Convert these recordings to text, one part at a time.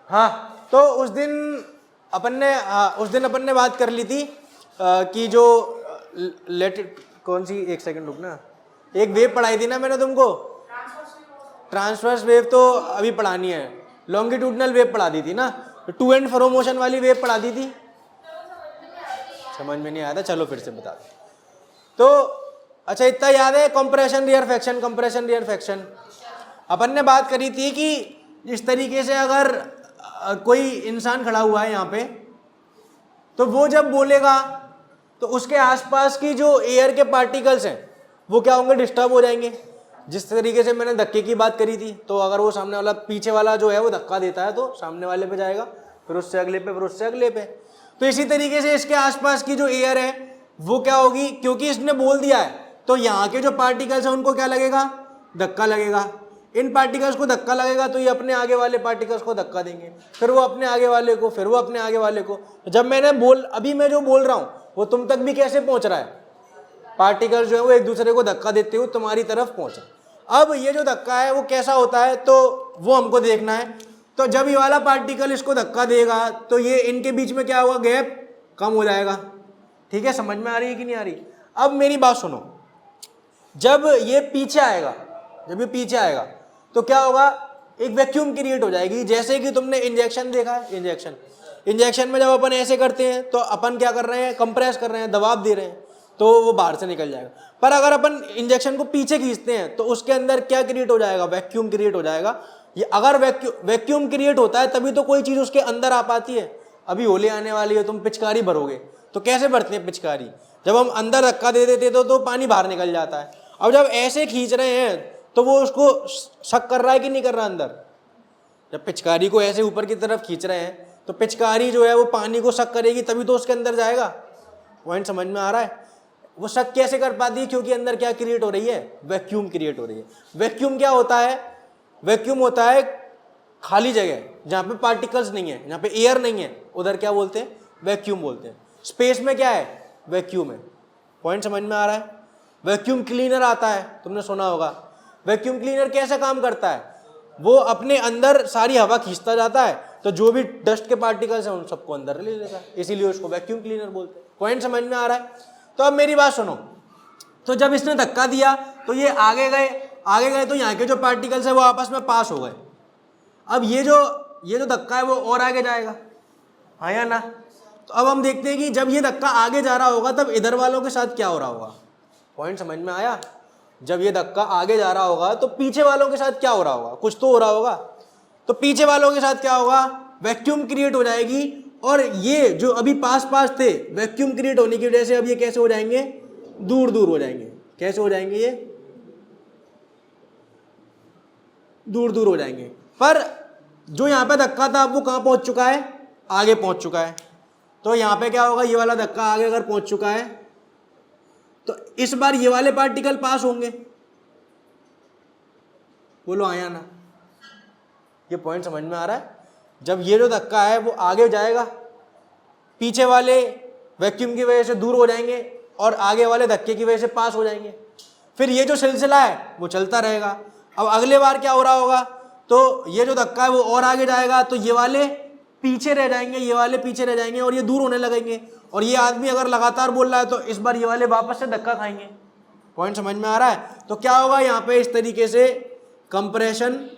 हाँ, तो उस दिन अपन ने बात कर ली थी कि जो कौन सी, एक सेकंड रुकना, एक वेव पढ़ाई थी ना मैंने तुमको, ट्रांसवर्स वेव तो अभी पढ़ानी है, लॉन्गिट्यूडनल वेव पढ़ा दी थी ना, टू एंड फ्रो मोशन वाली वेव पढ़ा दी थी, समझ में नहीं आया था, चलो फिर से बता दो। तो अच्छा इतना याद है, कंप्रेशन रियरफेक्शन, कंप्रेशन रियरफेक्शन अपन ने बात करी थी कि इस तरीके से अगर कोई इंसान खड़ा हुआ है यहाँ पे, तो वो जब बोलेगा तो उसके आसपास की जो एयर के पार्टिकल्स हैं वो क्या होंगे, डिस्टर्ब हो जाएंगे। जिस तरीके से मैंने धक्के की बात करी थी, तो अगर वो सामने वाला, पीछे वाला जो है वो धक्का देता है तो सामने वाले पे जाएगा, फिर उससे अगले पे, फिर उससे अगले पे। तो इसी तरीके से इसके आसपास की जो एयर है वो क्या होगी, क्योंकि इसने बोल दिया है तो यहाँ के जो पार्टिकल्स हैं उनको क्या लगेगा, धक्का लगेगा। इन पार्टिकल्स को धक्का लगेगा तो ये अपने आगे वाले पार्टिकल्स को धक्का देंगे, फिर वो अपने आगे वाले को, फिर वो अपने आगे वाले को। जब मैंने अभी मैं जो बोल रहा हूँ वो तुम तक भी कैसे पहुंच रहा है, पार्टिकल्स जो है वो एक दूसरे को धक्का देते हुए तुम्हारी तरफ पहुंचा। अब ये जो धक्का है वो कैसा होता है तो वो हमको देखना है। तो जब ये वाला पार्टिकल इसको धक्का देगा तो ये इनके बीच में क्या होगा, गैप कम हो जाएगा। ठीक है, समझ में आ रही है कि नहीं आ रही? अब मेरी बात सुनो, जब ये पीछे आएगा, जब ये पीछे आएगा तो क्या होगा, एक वैक्यूम क्रिएट हो जाएगी। जैसे कि तुमने इंजेक्शन देखा है, इंजेक्शन में जब अपन ऐसे करते हैं तो अपन क्या कर रहे हैं, कंप्रेस कर रहे हैं, दबाव दे रहे हैं, तो वो बाहर से निकल जाएगा। पर अगर अपन इंजेक्शन को पीछे खींचते हैं तो उसके अंदर क्या क्रिएट हो जाएगा, वैक्यूम क्रिएट हो जाएगा। ये अगर वैक्यूम क्रिएट होता है तभी तो कोई चीज उसके अंदर आ पाती है। अभी होली आने वाली है, तुम पिचकारी भरोगे तो कैसे भरते हैं पिचकारी, जब हम अंदर धक्का दे देते तो पानी बाहर निकल जाता है। अब जब ऐसे खींच रहे हैं तो वो उसको शक कर रहा है कि नहीं कर रहा अंदर। जब पिचकारी को ऐसे ऊपर की तरफ खींच रहे हैं तो पिचकारी जो है वो पानी को शक करेगी, तभी तो उसके अंदर जाएगा। पॉइंट समझ में आ रहा है? वो शक कैसे कर पाती है, क्योंकि अंदर क्या क्रिएट हो रही है, वैक्यूम क्रिएट हो रही है। वैक्यूम क्या होता है, वैक्यूम होता है खाली जगह जहां पे पार्टिकल्स नहीं है, जहां पे एयर नहीं है, उधर क्या बोलते हैं, वैक्यूम बोलते हैं। स्पेस में क्या है, वैक्यूम है। पॉइंट समझ में आ रहा है? वैक्यूम क्लीनर आता है, तुमने सुना होगा। वैक्यूम क्लीनर कैसे काम करता है, वो अपने अंदर सारी हवा खींचता जाता है, तो जो भी डस्ट के पार्टिकल्स हैं उन सबको अंदर ले लेता है, इसीलिए उसको वैक्यूम क्लीनर बोलते हैं। पॉइंट समझ में आ रहा है? तो अब मेरी बात सुनो, तो जब इसने धक्का दिया तो ये आगे गए तो यहाँ के जो पार्टिकल्स है वो आपस में पास हो गए। अब ये जो धक्का है वो और आगे जाएगा, हाँ या ना? तो अब हम देखते हैं कि जब ये धक्का आगे जा रहा होगा तब इधर वालों के साथ क्या हो रहा होगा। पॉइंट समझ में आया? जब ये धक्का आगे जा रहा होगा तो पीछे वालों के साथ क्या हो रहा होगा, कुछ तो हो रहा होगा। तो पीछे वालों के साथ क्या होगा, वैक्यूम क्रिएट हो जाएगी, और ये जो अभी पास पास थे, वैक्यूम क्रिएट होने की वजह से अब ये कैसे हो जाएंगे, दूर दूर हो जाएंगे। कैसे हो जाएंगे, ये दूर दूर हो जाएंगे। पर जो यहाँ पे धक्का था अब वो कहाँ पहुंच चुका है, आगे पहुंच चुका है। तो यहाँ पे क्या होगा, ये वाला धक्का आगे अगर पहुंच चुका है तो इस बार ये वाले पार्टिकल पास होंगे। बोलो आया ना? ये पॉइंट समझ में आ रहा है? जब ये जो धक्का है वो आगे जाएगा, पीछे वाले वैक्यूम की वजह से दूर हो जाएंगे और आगे वाले धक्के की वजह से पास हो जाएंगे। फिर ये जो सिलसिला है वो चलता रहेगा। अब अगले बार क्या हो रहा होगा, तो ये जो धक्का है वो और आगे जाएगा, तो ये वाले पीछे रह जाएंगे, ये वाले पीछे रह जाएंगे और ये दूर होने लगेंगे। और ये आदमी अगर लगातार बोल रहा है तो इस बार ये वाले वापस से धक्का खाएंगे। पॉइंट समझ में आ रहा है? तो क्या होगा यहाँ पे, इस तरीके से कंप्रेशन,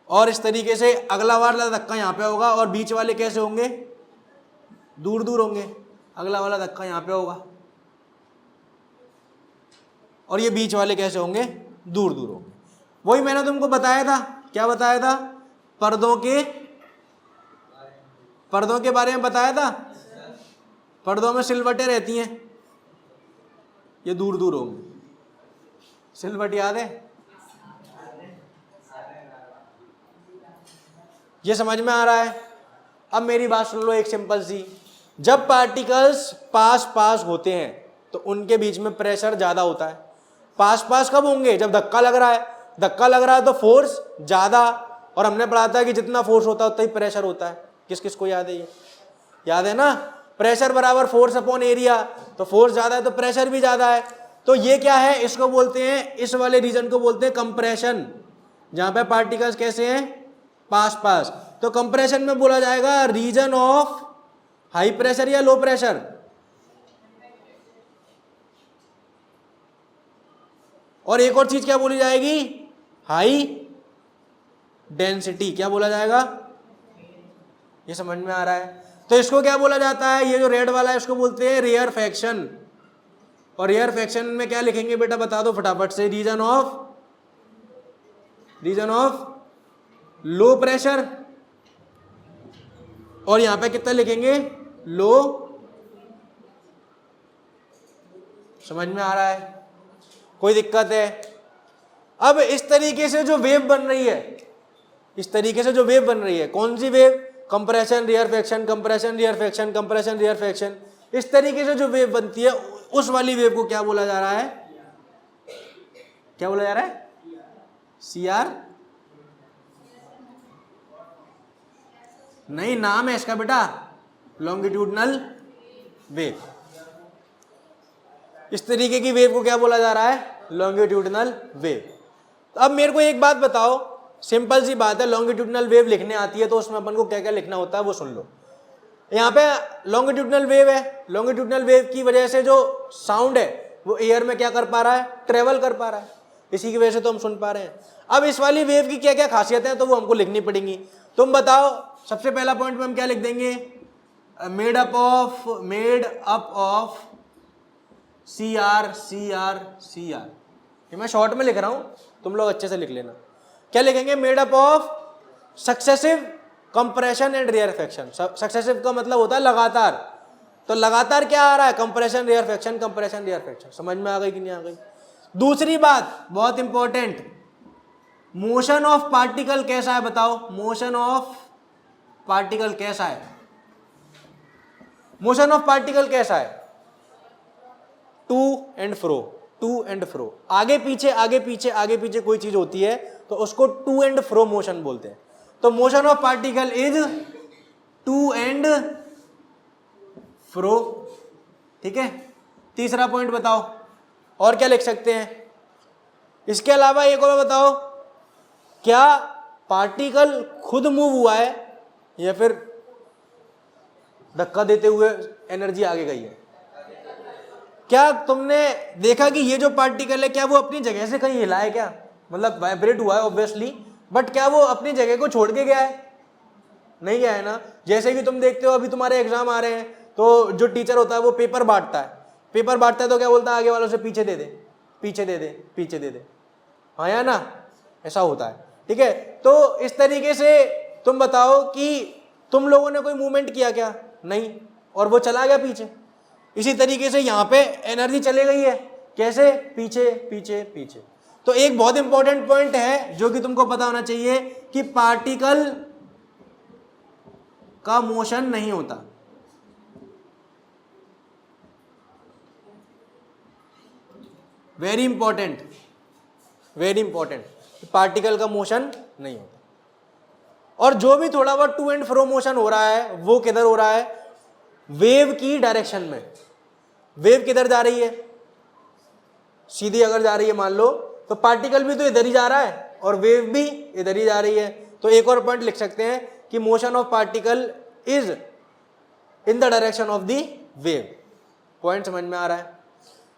और इस तरीके से अगला वाला धक्का यहाँ पे होगा, और बीच वाले कैसे होंगे, दूर दूर होंगे। अगला वाला धक्का यहाँ पे होगा और ये बीच वाले कैसे होंगे, दूर दूर होंगे। वही मैंने तुमको बताया था, क्या बताया था, पर्दों के बारे में बताया था। पर्दों में सिलवटें रहती हैं, ये दूर दूर होंगे। सिलवट याद है? ये समझ में आ रहा है? अब मेरी बात सुन लो एक सिंपल सी, जब पार्टिकल्स पास पास होते हैं तो उनके बीच में प्रेशर ज्यादा होता है। पास पास कब होंगे, जब धक्का लग रहा है। धक्का लग रहा है तो फोर्स ज्यादा, और हमने पढ़ा था कि जितना फोर्स होता है उतना ही प्रेशर होता है। किस किस को याद है ये? याद है ना? प्रेशर बराबर फोर्स अपॉन एरिया, तो फोर्स ज्यादा है तो प्रेशर भी ज्यादा है। तो ये क्या है, इसको बोलते हैं, इस वाले रीजन को बोलते हैं कंप्रेशन। जहां पे पार्टिकल्स कैसे हैं, पास पास। तो कंप्रेशन में बोला जाएगा रीजन ऑफ हाई प्रेशर या लो प्रेशर, और एक और चीज क्या बोली जाएगी, हाई डेंसिटी। क्या बोला जाएगा, ये समझ में आ रहा है। तो इसको क्या बोला जाता है, ये जो रेड वाला है इसको बोलते हैं रेयरफेक्शन। और रेयरफेक्शन में क्या लिखेंगे बेटा बता दो फटाफट से, रीजन ऑफ लो प्रेशर, और यहां पे कितना लिखेंगे, लो। समझ में आ रहा है, कोई दिक्कत है। अब इस तरीके से जो वेव बन रही है, इस तरीके से जो वेव बन रही है, कौन सी वेव, कंप्रेशन रियरफेक्शन, कंप्रेशन रियरफेक्शन, कंप्रेशन रियरफेक्शन, इस तरीके से जो वेव बनती है उस वाली वेव को क्या बोला जा रहा है, क्या बोला जा रहा है, CR नहीं, नाम है इसका बेटा, लॉन्गिट्यूडनल वेव। इस तरीके की वेव को क्या बोला जा रहा है, लॉन्गिट्यूडनल वेव। तो अब मेरे को एक बात बताओ, सिंपल सी बात है, लॉन्गिट्यूडनल वेव लिखने आती है तो उसमें अपन को क्या क्या लिखना होता है वो सुन लो। यहाँ पे लॉन्गिट्यूडनल वेव है, लॉन्गिट्यूडनल वेव की वजह से जो साउंड है वो एयर में क्या कर पा रहा है, ट्रेवल कर पा रहा है, इसी की वजह से तो हम सुन पा रहे हैं। अब इस वाली वेव की क्या क्या खासियत है तो वो हमको लिखनी पड़ेंगी। तुम बताओ, सबसे पहला पॉइंट में हम क्या लिख देंगे, मेड अप ऑफ CR। ये मैं शॉर्ट में लिख रहा हूं, तुम लोग अच्छे से लिख लेना। क्या लिखेंगे, made up of successive compression and rarefaction. Successive का मतलब होता है लगातार, तो लगातार क्या आ रहा है, कंप्रेशन रियरफेक्शन, कंप्रेशन रियरफेक्शन। समझ में आ गई कि नहीं आ गई। दूसरी बात बहुत इंपॉर्टेंट, मोशन ऑफ पार्टिकल कैसा है बताओ, मोशन ऑफ पार्टिकल कैसा है, मोशन ऑफ पार्टिकल कैसा है, टू एंड फ्रो, आगे पीछे कोई चीज होती है तो उसको टू एंड फ्रो मोशन बोलते हैं। तो motion of particle is to and fro, ठीक है। तीसरा पॉइंट बताओ, और क्या लिख सकते हैं इसके अलावा, एक और बताओ, क्या पार्टिकल खुद मूव हुआ है या फिर धक्का देते हुए एनर्जी आगे गई है। क्या तुमने देखा कि ये जो पार्टिकल है क्या वो अपनी जगह से कहीं हिला है, क्या मतलब वाइब्रेट हुआ है ऑब्वियसली, बट क्या वो अपनी जगह को छोड़ के गया है, नहीं गया है ना। जैसे कि तुम देखते हो अभी तुम्हारे एग्जाम आ रहे हैं तो जो टीचर होता है वो पेपर बांटता है तो क्या बोलता है आगे वालों से, पीछे दे दे, हाँ या ना, ऐसा होता है, ठीक है। तो इस तरीके से तुम बताओ कि तुम लोगों ने कोई मूवमेंट किया क्या, नहीं, और वो चला गया पीछे। इसी तरीके से यहाँ पे एनर्जी चले गई है, कैसे, पीछे। तो एक बहुत इंपॉर्टेंट पॉइंट है जो कि तुमको पता होना चाहिए कि पार्टिकल का मोशन नहीं होता, वेरी इंपॉर्टेंट, पार्टिकल का मोशन नहीं होता। और जो भी थोड़ा बहुत टू एंड फ्रो मोशन हो रहा है वो किधर हो रहा है, वेव की डायरेक्शन में। वेव किधर जा रही है, सीधी अगर जा रही है मान लो, तो पार्टिकल भी तो इधर ही जा रहा है और वेव भी इधर ही जा रही है। तो एक और पॉइंट लिख सकते हैं कि motion of particle is in the direction of the wave. Point समझ में आ रहा है।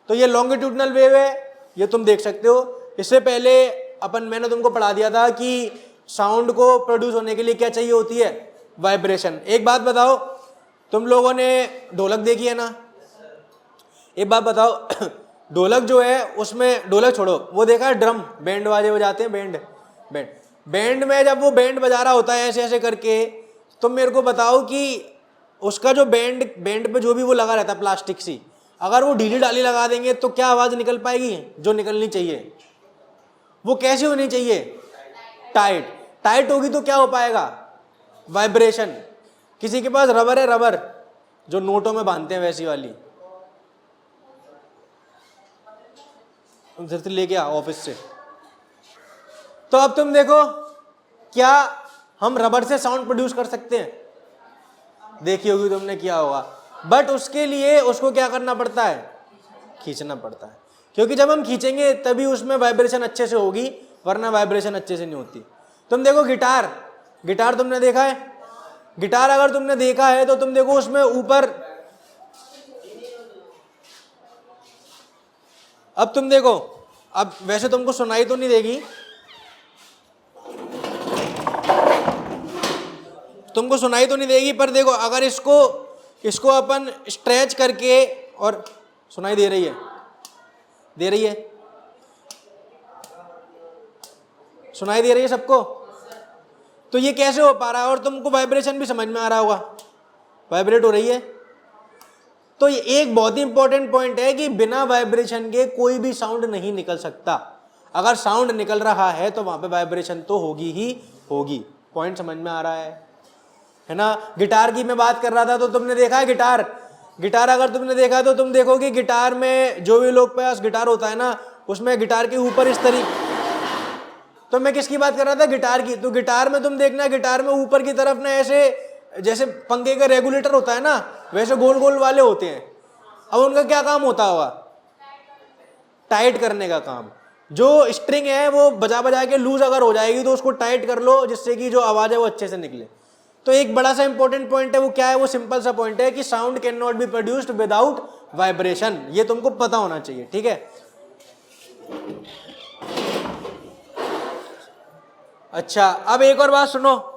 तो ये लॉन्गिट्यूडनल वेव है, ये तुम देख सकते हो। इससे पहले मैंने तुमको पढ़ा दिया था कि साउंड को प्रोड्यूस होने के लिए क्या चाहिए होती है, वाइब्रेशन। एक बात बताओ, तुम लोगों ने ढोलक देखी है ना, एक बात बताओ, ढोलक जो है उसमें, ढोलक छोड़ो, वो देखा है ड्रम, बैंड वाजे बजाते हैं, बैंड में जब वो बैंड बजा रहा होता है ऐसे ऐसे करके, तुम मेरे को बताओ कि उसका जो बैंड पे जो भी वो लगा रहता है प्लास्टिक सी, अगर वो ढीली डाली लगा देंगे तो क्या आवाज़ निकल पाएगी जो निकलनी चाहिए, वो कैसी होनी चाहिए, टाइट होगी तो क्या हो पाएगा, वाइब्रेशन। किसी के पास रबर है, रबर जो नोटों में बांधते हैं वैसी वाली, उधर से लेके आओ ऑफिस से। तो अब तुम देखो, क्या हम रबर से साउंड प्रोड्यूस कर सकते हैं, देखी होगी तुमने, किया होगा, बट उसके लिए उसको क्या करना पड़ता है, खींचना पड़ता है, क्योंकि जब हम खींचेंगे तभी उसमें वाइब्रेशन अच्छे से होगी वरना वाइब्रेशन अच्छे से नहीं होती। तुम देखो गिटार, गिटार तुमने देखा है, गिटार अगर तुमने देखा है तो तुम देखो उसमें ऊपर, अब तुम देखो, अब वैसे तुमको सुनाई तो नहीं देगी, तुमको सुनाई तो नहीं देगी, पर देखो अगर इसको अपन स्ट्रेच करके, और सुनाई दे रही है, दे रही है, सुनाई दे रही है सबको? तो ये कैसे हो पा रहा है? और तुमको वाइब्रेशन भी समझ में आ रहा होगा, वाइब्रेट हो रही है। तो ये एक बहुत ही इंपॉर्टेंट पॉइंट है कि बिना वाइब्रेशन के कोई भी साउंड नहीं निकल सकता। अगर साउंड निकल रहा है तो वहां पे वाइब्रेशन तो होगी ही होगी। पॉइंट समझ में आ रहा है ना? गिटार की मैं बात कर रहा था, तो तुमने देखा है गिटार अगर तुमने देखा तो तुम देखोगे गिटार में जो भी लोग पास गिटार होता है ना, उसमें गिटार के ऊपर इस तरीके, तो मैं किसकी बात कर रहा था? गिटार की। तो गिटार में तुम देखना, गिटार में ऊपर की तरफ ना ऐसे जैसे पंखे का रेगुलेटर होता है ना, वैसे गोल गोल वाले होते हैं। अब उनका क्या काम होता होगा? टाइट करने का काम। जो स्ट्रिंग है वो बजा बजा के लूज अगर हो जाएगी तो उसको टाइट कर लो, जिससे कि जो आवाज है वो अच्छे से निकले। तो एक बड़ा सा इंपॉर्टेंट पॉइंट है, वो क्या है? वो सिंपल सा पॉइंट है कि sound can not be produced without vibration. ये तुमको पता होना चाहिए, ठीक है? अच्छा, अब एक और बात सुनो,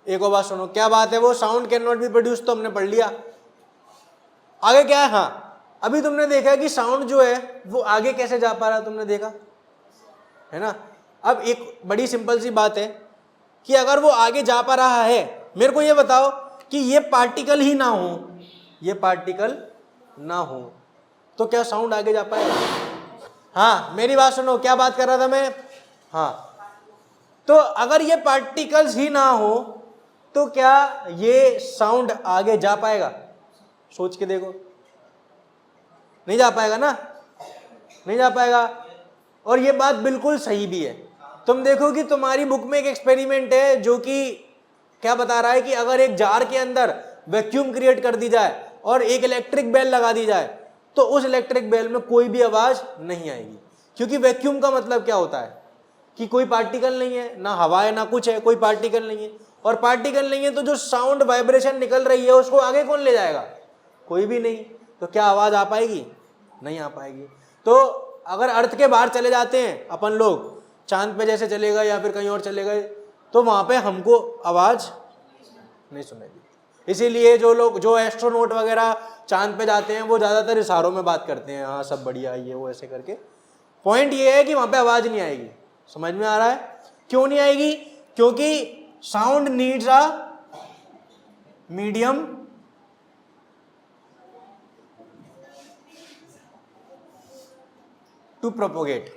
एक और बात सुनो। क्या बात है वो? Sound can not be produce तो हमने पढ़ लिया। आगे क्या है? हाँ, अभी तुमने देखा है कि साउंड जो है वो आगे कैसे जा पा रहा है, तुमने देखा है ना? अब एक बड़ी सिंपल सी बात है कि अगर वो आगे जा पा रहा है, मेरे को ये बताओ कि ये पार्टिकल ही ना हो, ये पार्टिकल ना हो तो क्या साउंड आगे जा पाएगा? हाँ, मेरी बात सुनो, क्या बात कर रहा था मैं? हाँ, तो अगर ये पार्टिकल्स ही ना हो तो क्या ये साउंड आगे जा पाएगा? सोच के देखो, नहीं जा पाएगा ना, नहीं जा पाएगा। और ये बात बिल्कुल सही भी है। तुम देखो कि तुम्हारी बुक में एक एक्सपेरिमेंट है जो कि क्या बता रहा है कि अगर एक जार के अंदर वैक्यूम क्रिएट कर दी जाए और एक इलेक्ट्रिक बेल लगा दी जाए तो उस इलेक्ट्रिक बेल में कोई भी आवाज नहीं आएगी, क्योंकि वैक्यूम का मतलब क्या होता है कि कोई पार्टिकल नहीं है, ना हवा है ना कुछ है, कोई पार्टिकल नहीं है। और पार्टिकल नहीं है तो जो साउंड वाइब्रेशन निकल रही है उसको आगे कौन ले जाएगा? कोई भी नहीं। तो क्या आवाज आ पाएगी? नहीं आ पाएगी। तो अगर अर्थ के बाहर चले जाते हैं अपन लोग, चांद पे जैसे चले गए या फिर कहीं और चले गए, तो वहां पे हमको आवाज नहीं सुनेगी। इसीलिए जो लोग, जो एस्ट्रोनॉट वगैरह चांद पे जाते हैं, वो ज्यादातर इशारों में बात करते हैं, हाँ सब बढ़िया ये वो ऐसे करके। पॉइंट ये है कि वहां पे आवाज नहीं आएगी। समझ में आ रहा है? क्यों नहीं आएगी? क्योंकि sound needs a medium to propagate.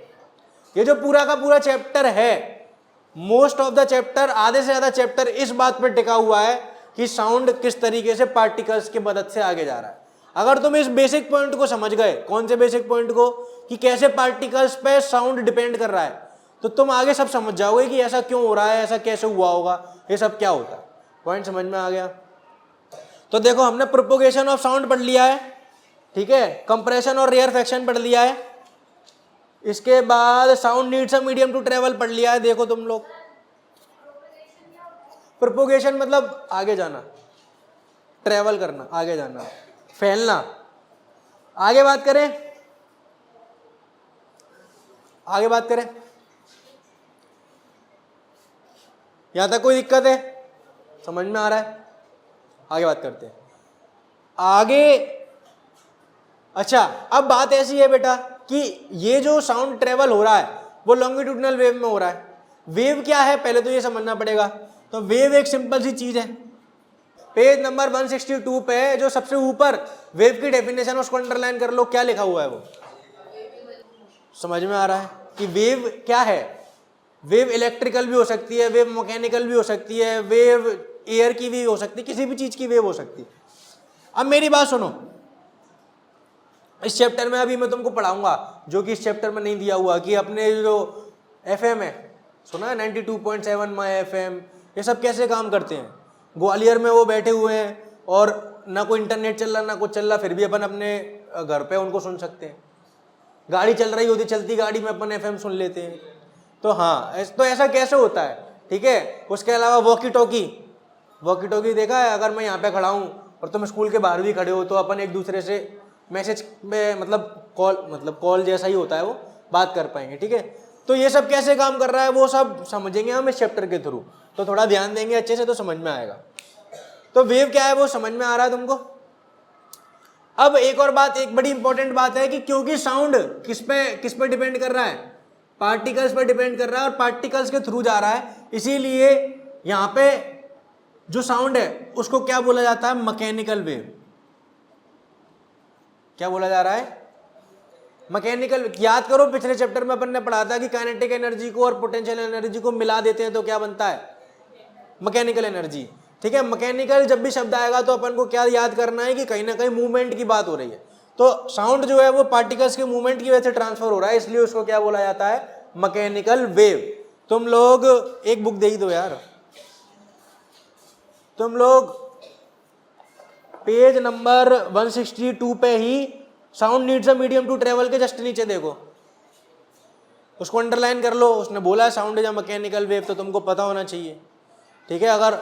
ये जो पूरा का पूरा चैप्टर है, मोस्ट ऑफ द चैप्टर, आधे से ज्यादा चैप्टर इस बात पर टिका हुआ है कि साउंड किस तरीके से पार्टिकल्स की मदद से आगे जा रहा है। अगर तुम इस बेसिक पॉइंट को समझ गए, कौन से बेसिक पॉइंट को, कि कैसे पार्टिकल्स पे साउंड डिपेंड कर रहा है, तो तुम आगे सब समझ जाओगे कि ऐसा क्यों हो रहा है, ऐसा कैसे हुआ होगा, ये सब क्या होता है। पॉइंट समझ में आ गया? तो देखो, हमने प्रोपोगेशन ऑफ साउंड पढ़ लिया है, ठीक है? कंप्रेशन और रेयरफेक्शन पढ़ लिया है। इसके बाद sound needs a medium to travel पढ़ लिया है। देखो तुम लोग, प्रोपोगेशन मतलब आगे जाना, ट्रेवल करना, आगे जाना, फैलना। आगे बात करें, आगे बात करें, यहां तक कोई दिक्कत है? समझ में आ रहा है? आगे बात करते हैं आगे। अच्छा, अब बात ऐसी है बेटा कि ये जो साउंड ट्रेवल हो रहा है वो लॉन्गिट्यूडनल वेव में हो रहा है। वेव क्या है पहले तो ये समझना पड़ेगा। तो वेव एक सिंपल सी चीज है। पेज नंबर 162 पे जो सबसे ऊपर वेव की डेफिनेशन उसको अंडरलाइन कर लो, क्या लिखा हुआ है वो समझ में आ रहा है कि वेव क्या है? वेव इलेक्ट्रिकल भी हो सकती है, वेव मैकेनिकल भी हो सकती है, वेव एयर की भी हो सकती है, किसी भी चीज की वेव हो सकती है। अब मेरी बात सुनो, इस चैप्टर में अभी मैं तुमको पढ़ाऊंगा जो कि इस चैप्टर में नहीं दिया हुआ, कि अपने जो एफएम है, सुना है 92.7 माई एफएम, ये सब कैसे काम करते हैं। ग्वालियर में वो बैठे हुए हैं और ना कोई इंटरनेट चल रहा ना कुछ चल रहा, फिर भी अपन अपने घर पे उनको सुन सकते हैं। गाड़ी चल रही होती, चलती गाड़ी में अपन FM सुन लेते हैं। तो हाँ, तो ऐसा कैसे होता है, ठीक है। उसके अलावा वॉकी टॉकी देखा है, अगर मैं यहाँ पे खड़ा हूँ और तुम स्कूल के बाहर भी खड़े हो तो अपन एक दूसरे से मैसेज में मतलब कॉल जैसा ही होता है, वो बात कर पाएंगे, ठीक है। तो ये सब कैसे काम कर रहा है वो सब समझेंगे हम इस चैप्टर के थ्रू, तो थोड़ा ध्यान देंगे अच्छे से तो समझ में आएगा। तो वेव क्या है वो समझ में आ रहा है तुमको। अब एक और बात, एक बड़ी इंपॉर्टेंट बात है कि क्योंकि साउंड किस पे डिपेंड कर रहा है, पार्टिकल्स पर डिपेंड कर रहा है और पार्टिकल्स के थ्रू जा रहा है, इसीलिए यहाँ पे जो साउंड है उसको क्या बोला जाता है, मैकेनिकल वेव। क्या बोला जा रहा है, मैकेनिकल। याद करो पिछले चैप्टर में अपन ने पढ़ा था कि काइनेटिक एनर्जी को और पोटेंशियल एनर्जी को मिला देते हैं तो क्या बनता है, मैकेनिकल एनर्जी, ठीक है। मैकेनिकल जब भी शब्द आएगा तो अपन को क्या याद करना है कि कहीं ना कहीं मूवमेंट की बात हो रही है। तो साउंड जो है वो पार्टिकल्स के मूवमेंट की वजह से ट्रांसफर हो रहा है, इसलिए उसको क्या बोला जाता है, मैकेनिकल वेव। तुम लोग एक बुक दे ही दो यार, तुम लोग पेज नंबर 162 पे ही sound needs a medium to travel के जस्ट नीचे देखो, उसको अंडरलाइन कर लो। उसने बोला है sound is a mechanical wave, तो तुमको पता होना चाहिए, ठीक है। अगर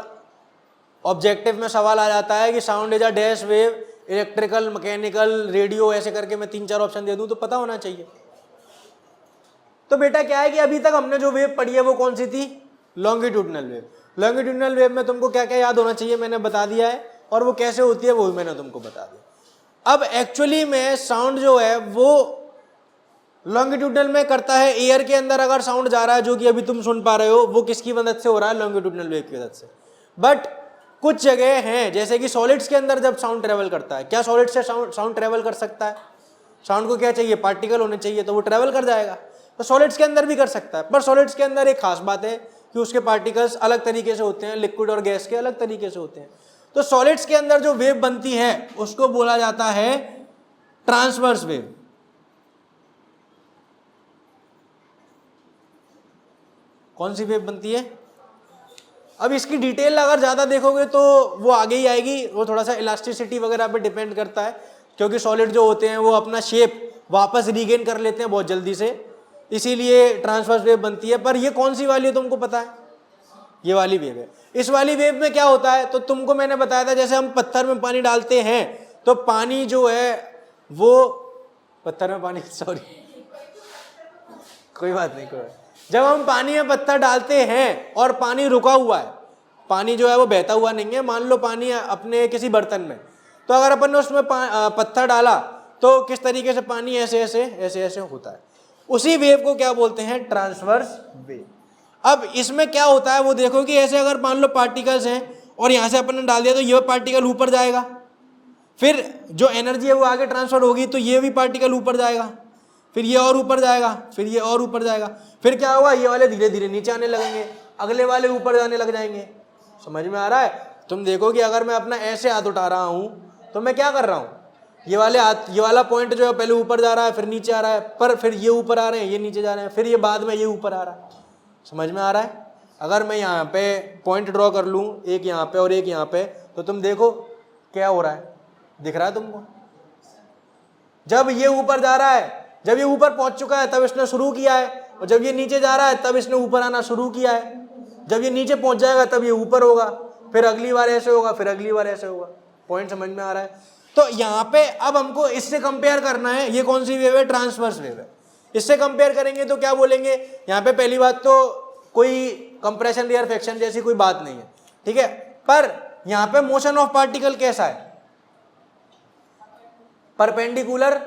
ऑब्जेक्टिव में सवाल आ जाता है कि sound is a dash wave, electrical, mechanical, radio, ऐसे करके मैं 3-4 ऑप्शन दे दूं तो पता होना चाहिए। तो बेटा क्या है कि अभी तक हमने जो वेव पढ़ी है वो कौन सी थी, लॉन्गिट्यूडनल वेव। लॉन्गिट्यूडनल वेव में तुमको क्या क्या याद होना चाहिए मैंने बता दिया है, और वो कैसे होती है वो भी मैंने तुमको बता दिया। अब एक्चुअली में साउंड जो है वो लॉन्गिट्यूडनल में करता है एयर के अंदर अगर साउंड जा रहा है, जो कि अभी तुम सुन पा रहे हो, वो किसकी मदद से हो रहा है, लॉन्गिट्यूडनल वेव की मदद से। बट कुछ जगह हैं जैसे कि सॉलिड्स के अंदर जब साउंड ट्रेवल करता है, क्या सॉलिड से साउंड ट्रेवल कर सकता है, साउंड को क्या चाहिए, पार्टिकल होने चाहिए, तो वो ट्रेवल कर जाएगा। तो सॉलिड्स के अंदर भी कर सकता है, पर सॉलिड्स के अंदर एक खास बात है कि उसके पार्टिकल्स अलग तरीके से होते हैं, लिक्विड और गैस के अलग तरीके से होते हैं। तो सॉलिड्स के अंदर जो वेव बनती है उसको बोला जाता है ट्रांसवर्स वेव। कौन सी वेव बनती है, अब इसकी डिटेल अगर ज़्यादा देखोगे तो वो आगे ही आएगी, वो थोड़ा सा इलास्टिसिटी वगैरह पे डिपेंड करता है, क्योंकि सॉलिड जो होते हैं वो अपना शेप वापस रीगेन कर लेते हैं बहुत जल्दी से, इसीलिए ट्रांसवर्स वेव बनती है। पर ये कौन सी वाली है तुमको पता है, ये वाली वेव है। इस वाली वेव में क्या होता है, तो तुमको मैंने बताया था जैसे हम पत्थर में पानी डालते हैं तो पानी जो है वो पत्थर में पानी सॉरी कोई बात नहीं, जब हम पानी में पत्थर डालते हैं और पानी रुका हुआ है, पानी जो है वो बहता हुआ नहीं है, मान लो पानी अपने किसी बर्तन में, तो अगर अपन ने उसमें पत्थर डाला तो किस तरीके से पानी ऐसे ऐसे ऐसे ऐसे होता है, उसी वेव को क्या बोलते हैं, ट्रांसवर्स वेव। अब इसमें क्या होता है वो देखो कि ऐसे अगर मान लो पार्टिकल्स हैं और यहाँ से अपन ने डाल दिया तो ये पार्टिकल ऊपर जाएगा, फिर जो एनर्जी है वो आगे ट्रांसफर होगी तो ये भी पार्टिकल ऊपर जाएगा, फिर ये और ऊपर जाएगा, फिर ये और ऊपर जाएगा, फिर क्या होगा, ये वाले धीरे धीरे नीचे आने लगेंगे, अगले वाले ऊपर जाने लग जाएंगे। समझ में आ रहा है, तुम देखो कि अगर मैं अपना ऐसे हाथ उठा रहा हूँ तो मैं क्या कर रहा हूँ, ये वाला पॉइंट जो है पहले ऊपर जा रहा है फिर नीचे आ रहा है, पर फिर ये ऊपर आ रहे हैं, ये नीचे जा रहे हैं, फिर ये बाद में ये ऊपर आ रहा है। समझ में आ रहा है। अगर मैं यहाँ पे पॉइंट ड्रॉ कर लूँ, एक यहाँ पे और एक यहाँ पे, तो तुम देखो क्या हो रहा है, दिख रहा है तुमको, जब ये ऊपर जा रहा है, जब ये ऊपर पहुंच चुका है तब इसने शुरू किया है, और जब ये नीचे जा रहा है तब इसने ऊपर आना शुरू किया है, जब ये नीचे पहुंच जाएगा तब ये ऊपर होगा, फिर अगली बार ऐसे होगा, फिर अगली बार ऐसे होगा। पॉइंट समझ में आ रहा है। तो यहाँ पे अब हमको इससे कंपेयर करना है, ये कौन सी वेव है, ट्रांसवर्स वेव है। इससे कंपेयर करेंगे तो क्या बोलेंगे, यहाँ पे पहली बात तो कोई कंप्रेशन रेयरफेक्शन जैसी कोई बात नहीं है, ठीक है, पर यहाँ पे मोशन ऑफ पार्टिकल कैसा है, परपेंडिकुलर।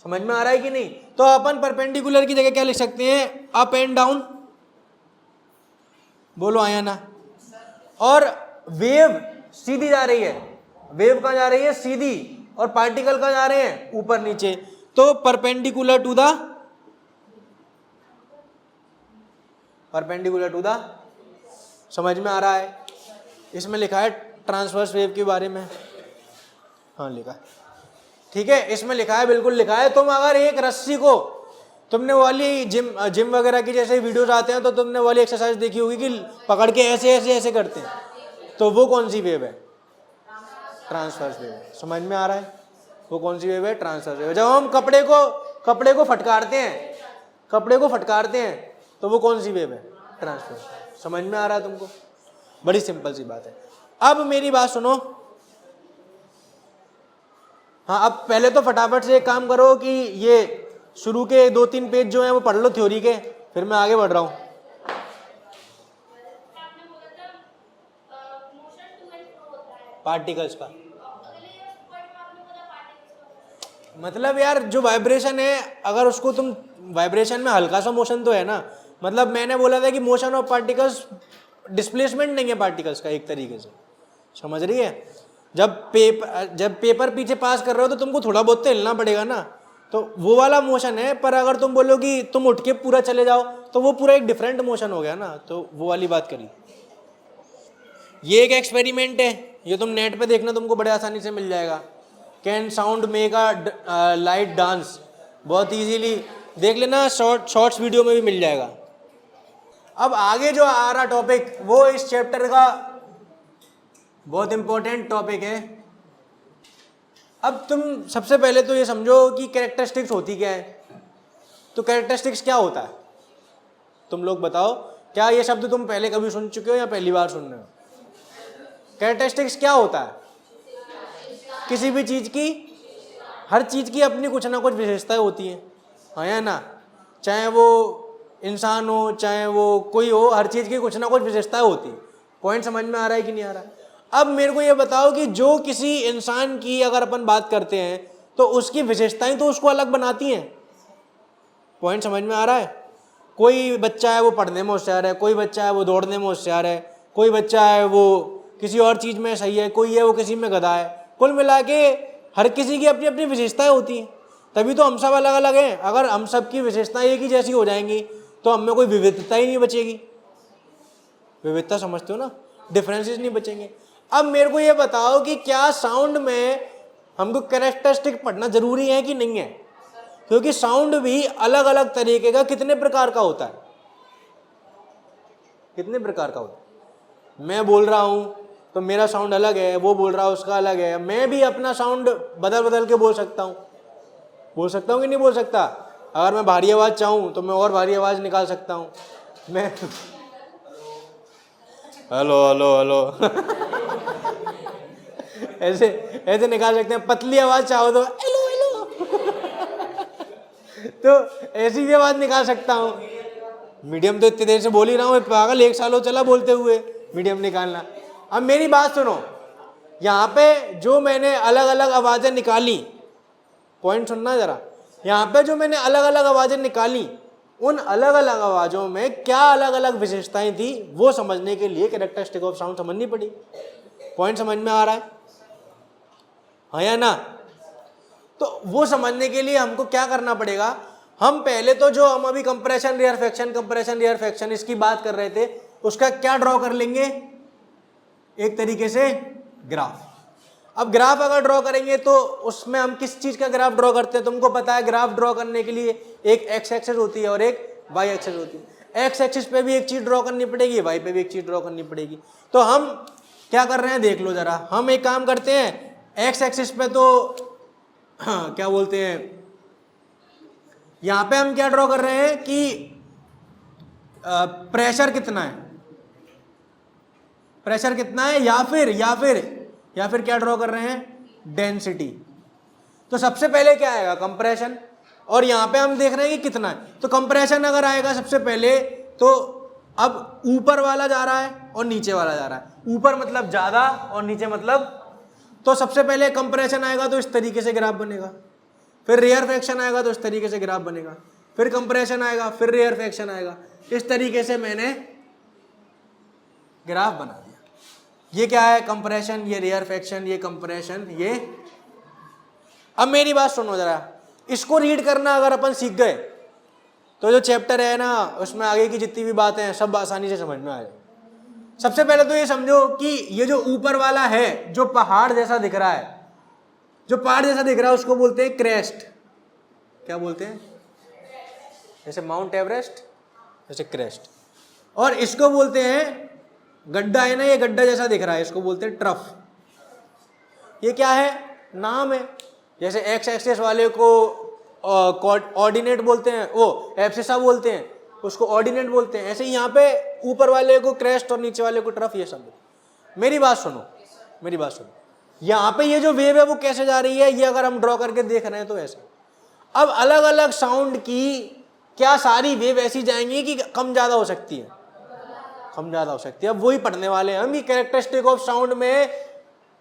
समझ में आ रहा है कि नहीं। तो अपन परपेंडिकुलर की जगह क्या लिख सकते हैं, अप एंड डाउन, बोलो आया ना। और वेव सीधी जा रही है, वेव कहाँ जा रही है, सीधी, और पार्टिकल कहाँ जा रहे हैं, ऊपर नीचे, तो परपेंडिकुलर टू द समझ में आ रहा है। इसमें लिखा है ट्रांसवर्स वेव के बारे में, हाँ लिखा है, ठीक है, इसमें लिखा है, बिल्कुल लिखा है। तुम अगर एक रस्सी को, तुमने वाली जिम वगैरह की जैसे वीडियोस आते हैं तो तुमने वाली एक्सरसाइज देखी होगी कि पकड़ के ऐसे ऐसे ऐसे करते हैं, तो वो कौन सी वेव है, ट्रांसवर्स वेव। समझ में आ रहा है, वो कौन सी वेव है, ट्रांसवर्स वेव। जब हम कपड़े को फटकारते हैं, कपड़े को फटकारते हैं, तो वो कौन सी वेव है? ट्रांसवर्स। समझ में आ रहा है तुमको? बड़ी सिंपल सी बात है। अब मेरी बात सुनो। हाँ, अब पहले तो फटाफट से एक काम करो कि ये शुरू के 2-3 पेज जो हैं वो पढ़ लो थ्योरी के, फिर मैं आगे बढ़ रहा हूँ। पार्टिकल्स का मतलब यार जो वाइब्रेशन है, अगर उसको तुम वाइब्रेशन में हल्का सा मोशन तो है ना, मतलब मैंने बोला था कि मोशन ऑफ पार्टिकल्स डिस्प्लेसमेंट नहीं है पार्टिकल्स का एक तरीके से, समझ रही है? जब पेपर पीछे पास कर रहे हो तो तुमको थोड़ा बहुत तो हिलना पड़ेगा ना, तो वो वाला मोशन है। पर अगर तुम बोलो कि तुम उठ के पूरा चले जाओ तो वो पूरा एक डिफरेंट मोशन हो गया ना, तो वो वाली बात करी। ये एक एक्सपेरिमेंट है, ये तुम नेट पे देखना, तुमको बड़े आसानी से मिल जाएगा। Can sound make a light dance, बहुत इजीली देख लेना, शॉर्ट्स वीडियो में भी मिल जाएगा। अब आगे जो आ रहा टॉपिक वो इस चैप्टर का बहुत इंपॉर्टेंट टॉपिक है। अब तुम सबसे पहले तो ये समझो कि कैरेक्टरिस्टिक्स होती क्या है। तो कैरेक्टरिस्टिक्स क्या होता है, तुम लोग बताओ, क्या ये शब्द तुम पहले कभी सुन चुके हो या पहली बार सुन रहे हो? कैरेक्टरिस्टिक्स क्या होता है? किसी भी चीज की, हर चीज की अपनी कुछ ना कुछ विशेषताएं होती हैं, हाँ या ना? चाहे वो इंसान हो, चाहे वो कोई हो, हर चीज की कुछ ना कुछ विशेषताएं होती है। पॉइंट समझ में आ रहा है कि नहीं आ रहा है? अब मेरे को ये बताओ कि जो किसी इंसान की अगर अपन बात करते हैं तो उसकी विशेषताएं तो उसको अलग बनाती हैं। पॉइंट समझ में आ रहा है? कोई बच्चा है वो पढ़ने में होशियार है, कोई बच्चा है वो दौड़ने में होशियार है, कोई बच्चा है वो किसी और चीज में सही है, कोई है वो किसी में गधा है। कुल मिला के हर किसी की अपनी अपनी विशेषताएं होती हैं, तभी तो हम सब अलग अलग हैं। अगर हम सब की विशेषताएं एक ही जैसी हो जाएंगी तो हम में कोई विविधता ही नहीं बचेगी। विविधता समझते हो ना, डिफरेंसेस नहीं बचेंगे। अब मेरे को ये बताओ कि क्या साउंड में हमको कैरेक्टरिस्टिक पढ़ना जरूरी है कि नहीं है? क्योंकि साउंड भी अलग अलग तरीके का, कितने प्रकार का होता है, कितने प्रकार का होता है। मैं बोल रहा हूं तो मेरा साउंड अलग है, वो बोल रहा है उसका अलग है। मैं भी अपना साउंड बदल बदल के बोल सकता हूं कि नहीं बोल सकता? अगर मैं भारी आवाज चाहूं तो मैं और भारी आवाज निकाल सकता हूं। मैं हेलो हेलो हेलो ऐसे ऐसे निकाल सकते हैं। पतली आवाज चाहो तो हेलो हेलो तो ऐसी भी आवाज निकाल सकता हूं। मीडियम तो इतनी देर से बोल ही रहा हूं, पागल 1 साल हो चला बोलते हुए मीडियम निकालना। अब मेरी बात सुनो, यहाँ पे जो मैंने अलग अलग आवाजें निकाली, पॉइंट सुनना जरा, यहाँ पे जो मैंने अलग अलग आवाजें निकाली, उन अलग अलग आवाजों में क्या अलग अलग विशेषताएं थी, वो समझने के लिए कैरेक्टरिस्टिक ऑफ साउंड समझनी पड़ी। पॉइंट समझ में आ रहा है, हाँ या ना? तो वो समझने के लिए हमको क्या करना पड़ेगा? हम पहले तो जो हम अभी कंप्रेशन रेयरफेक्शन इसकी बात कर रहे थे, उसका क्या ड्रॉ कर लेंगे? एक तरीके से ग्राफ। अब ग्राफ अगर ड्रॉ करेंगे तो उसमें हम किस चीज का ग्राफ ड्रॉ करते हैं? तुमको पता है ग्राफ ड्रॉ करने के लिए एक एक्स एक्सिस होती है और एक वाई एक्सिस होती है। एक्स एक्सिस पे भी एक चीज ड्रॉ करनी पड़ेगी, वाई पे भी एक चीज ड्रॉ करनी पड़ेगी। तो हम क्या कर रहे हैं देख लो जरा। हम एक काम करते हैं, एक्स एक्सिस पे तो क्या बोलते हैं, यहां पे हम क्या ड्रॉ कर रहे हैं कि प्रेशर कितना है, प्रेशर कितना है, या फिर क्या ड्रॉ कर रहे हैं? डेंसिटी। तो सबसे पहले क्या आएगा? कंप्रेशन। और यहां पे हम देख रहे हैं कि कितना है, तो कंप्रेशन अगर आएगा सबसे पहले, तो अब ऊपर वाला जा रहा है और नीचे वाला जा रहा है। ऊपर मतलब ज्यादा और नीचे मतलब, तो सबसे पहले कंप्रेशन आएगा तो इस तरीके से ग्राफ बनेगा, फिर रेयरफेक्शन आएगा तो इस तरीके से ग्राफ बनेगा, फिर कंप्रेशन आएगा, फिर रेयरफेक्शन आएगा। इस तरीके से मैंने ग्राफ बना दिया। ये क्या है? कंप्रेशन, ये रेयरफेक्शन, ये कंप्रेशन, ये। अब मेरी बात सुनो जरा, इसको रीड करना अगर अपन सीख गए तो जो चैप्टर है ना उसमें आगे की जितनी भी बातें हैं सब आसानी से समझ में आ जाए। सबसे पहले तो ये समझो कि ये जो ऊपर वाला है, जो पहाड़ जैसा दिख रहा है, जो पहाड़ जैसा दिख रहा है उसको बोलते हैं क्रेस्ट। क्या बोलते हैं? जैसे माउंट एवरेस्ट, जैसे क्रेस्ट। और इसको बोलते हैं गड्ढा, है ना, ये गड्ढा जैसा दिख रहा है, इसको बोलते हैं ट्रफ। ये क्या है? नाम है। जैसे एक्स एक्सिस वाले को ऑर्डिनेट बोलते हैं, वो एब्सिसा बोलते हैं, उसको ऑर्डिनेट बोलते हैं। ऐसे ही यहाँ पे ऊपर वाले को क्रेस्ट और नीचे वाले को ट्रफ, ये सब। मेरी बात सुनो, मेरी बात सुनो, यहाँ पे ये जो वेव है वो कैसे जा रही है, ये अगर हम ड्रॉ करके देख रहे हैं तो ऐसे। अब अलग अलग साउंड की क्या सारी वेव ऐसी जाएंगी कि कम ज्यादा हो सकती है? कम ज्यादा हो सकती है। अब वही पढ़ने वाले हैं हम, ये कैरेक्टरिस्टिक ऑफ साउंड में